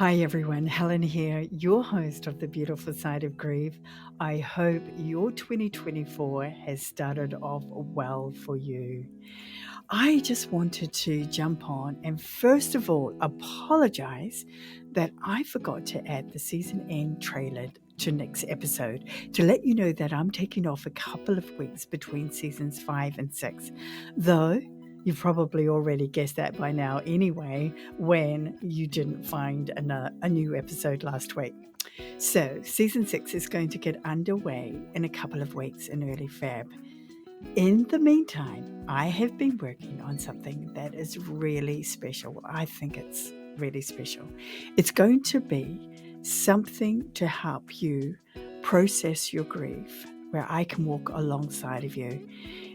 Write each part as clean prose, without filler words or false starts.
Hi everyone, Helen here, your host of The Beautiful Side of Grief. I hope your 2024 has started off well for you. I just wanted to jump on and first of all apologize that I forgot to add the season end trailer to next episode to let you know that I'm taking off a couple of weeks between seasons 5 and 6, though you've probably already guessed that by now anyway when you didn't find a new episode last week. So season 6 is going to get underway in a couple of weeks in early Feb. In the meantime, I have been working on something that is really special. I think it's really special. It's going to be something to help you process your grief, where I can walk alongside of you.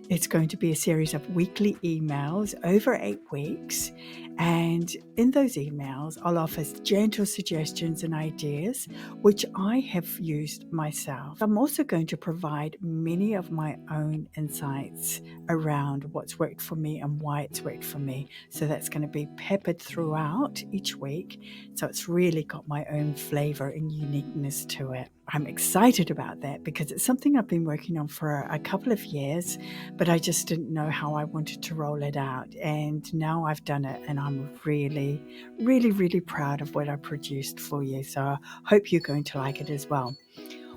It's going to be a series of weekly emails over 8 weeks. And in those emails, I'll offer gentle suggestions and ideas, which I have used myself. I'm also going to provide many of my own insights around what's worked for me and why it's worked for me. So that's going to be peppered throughout each week. So it's really got my own flavor and uniqueness to it. I'm excited about that because it's something I've been working on for a couple of years, but I just didn't know how I wanted to roll it out. And now I've done it and I'm really, really, really proud of what I produced for you. So I hope you're going to like it as well.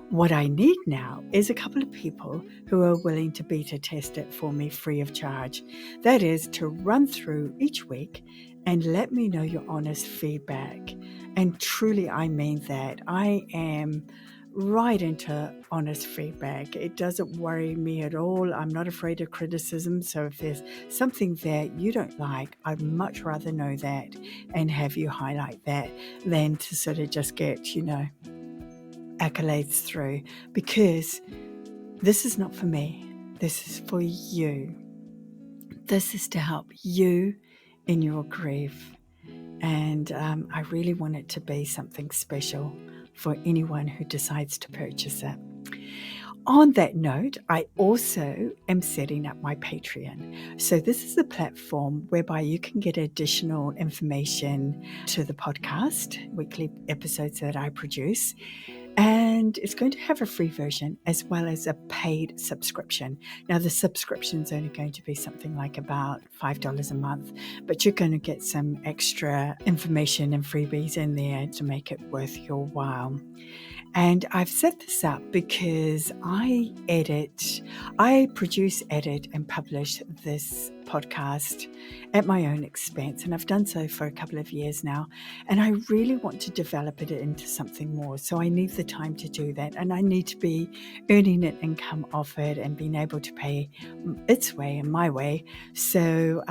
What I need now is a couple of people who are willing to beta test it for me free of charge. That is to run through each week and let me know your honest feedback. And truly, I mean that. I am right into honest feedback. It doesn't worry me at all. I'm not afraid of criticism. So if there's something that you don't like, I'd much rather know that and have you highlight that than to sort of just get, accolades through, because this is not for me. This is for you. This is to help you in your grief. And I really want it to be something special for anyone who decides to purchase it. On that note, I also am setting up my Patreon. So this is a platform whereby you can get additional information to the podcast, weekly episodes that I produce. And it's going to have a free version as well as a paid subscription. Now, the subscription is only going to be something like about $5 a month, but you're going to get some extra information and freebies in there to make it worth your while. And I've set this up because I produce, edit, and publish this podcast at my own expense. And I've done so for a couple of years now. And I really want to develop it into something more. So I need the time to do that. And I need to be earning an income off it and being able to pay its way and my way. So,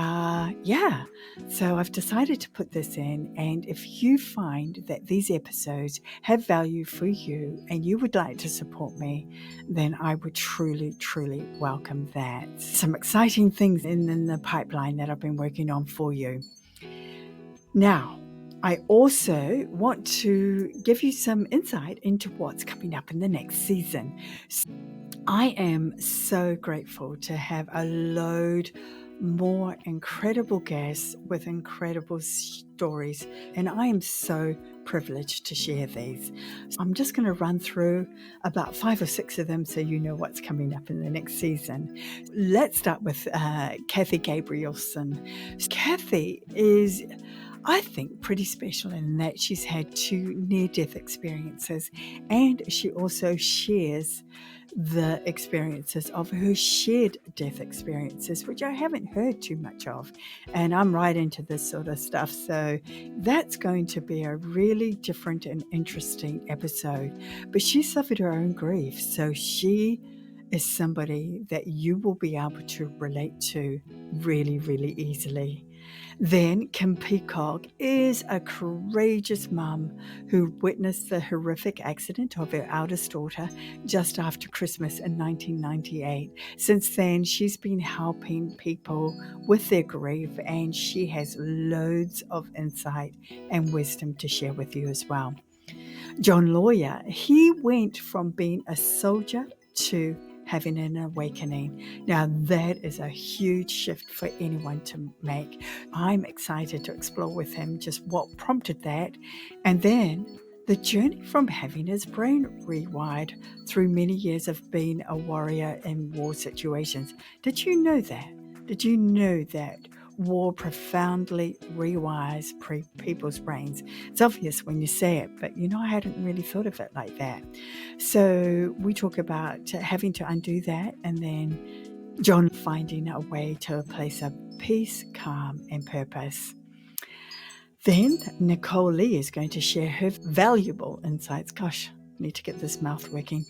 So I've decided to put this in. And if you find that these episodes have value for you and you would like to support me, then I would truly, truly welcome that. Some exciting things in the pipeline that I've been working on for you. Now, I also want to give you some insight into what's coming up in the next season. I am so grateful to have a load more incredible guests with incredible stories, and I am so privileged to share these. So I'm just going to run through about 5 or 6 of them so you know what's coming up in the next season. Let's start with Kathy Gabrielson. Kathy is, I think, pretty special in that she's had 2 near-death experiences, and she also shares the experiences of her shared death experiences, which I haven't heard too much of. And I'm right into this sort of stuff. So that's going to be a really different and interesting episode. But she suffered her own grief. So she is somebody that you will be able to relate to really, really easily. Then Kim Peacock is a courageous mum who witnessed the horrific accident of her eldest daughter just after Christmas in 1998. Since then, she's been helping people with their grief, and she has loads of insight and wisdom to share with you as well. John Lawyer, he went from being a soldier to having an awakening. Now, that is a huge shift for anyone to make. I'm excited to explore with him just what prompted that, and then the journey from having his brain rewired through many years of being a warrior in war situations. Did you know that? Did you know that war profoundly rewires people's brains? It's obvious when you say it, but I hadn't really thought of it like that. So we talk about having to undo that, and then John finding a way to a place of peace, calm, and purpose. Then Nicole Lee is going to share her valuable insights. Gosh, I need to get this mouth working.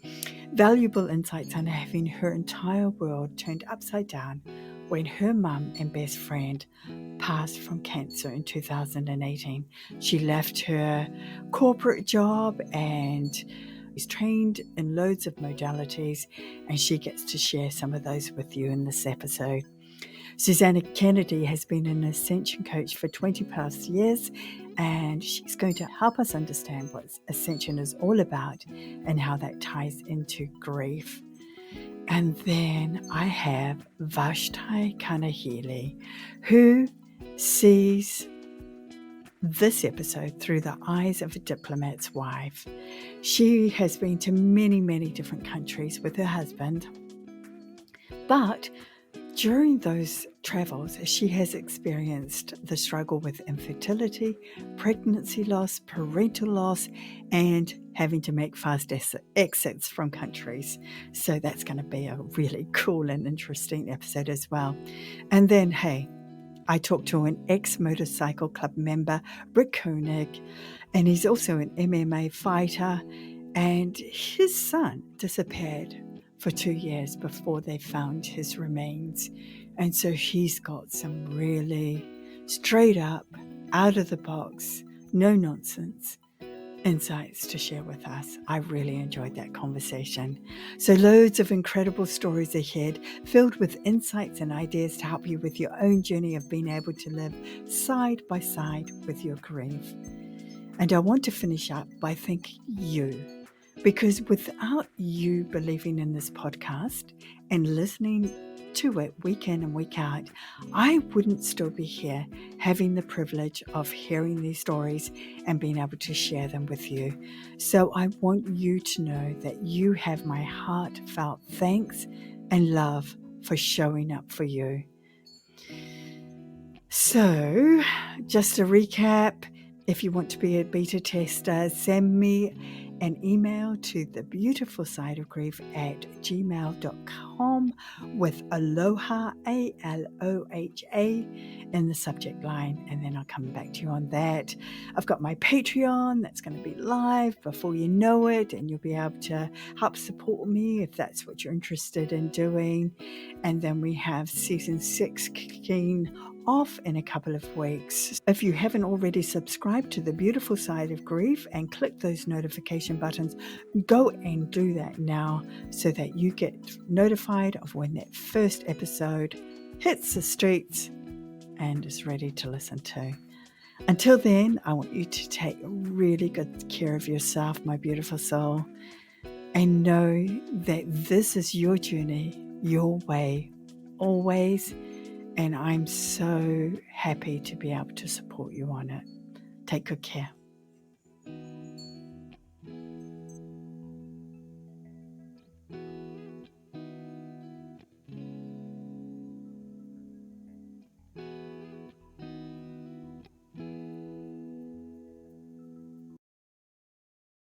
Valuable insights on having her entire world turned upside down when her mum and best friend passed from cancer in 2018. She left her corporate job and is trained in loads of modalities, and she gets to share some of those with you in this episode. Susanna Kennedy has been an Ascension coach for 20 plus years, and she's going to help us understand what Ascension is all about and how that ties into grief. And then I have Vashti Kanahili, who sees this episode through the eyes of a diplomat's wife. She has been to many, many different countries with her husband, but during those travels, she has experienced the struggle with infertility, pregnancy loss, parental loss, and having to make fast exits from countries. So that's going to be a really cool and interesting episode as well. And then, hey, I talked to an ex-motorcycle club member, Rick Koenig, and he's also an MMA fighter, and his son disappeared for 2 years before they found his remains. And so he's got some really straight up, out of the box, no nonsense insights to share with us. I really enjoyed that conversation. So loads of incredible stories ahead, filled with insights and ideas to help you with your own journey of being able to live side by side with your grief. And I want to finish up by thanking you, because without you believing in this podcast and listening to it week in and week out, I wouldn't still be here having the privilege of hearing these stories and being able to share them with you. So I want you to know that you have my heartfelt thanks and love for showing up for you. So just to recap, if you want to be a beta tester, send me an email to thebeautifulsideofgrief@gmail.com with aloha, ALOHA, in the subject line, and then I'll come back to you on that. I've got my Patreon that's going to be live before you know it, and you'll be able to help support me if that's what you're interested in doing. And then we have season 6 kicking off in a couple of weeks. If you haven't already subscribed to The Beautiful Side of Grief and click those notification buttons, go and do that now so that you get notified of when that first episode hits the streets and is ready to listen to. Until then, I want you to take really good care of yourself, my beautiful soul, and know that this is your journey, your way, always. And I'm so happy to be able to support you on it. Take good care.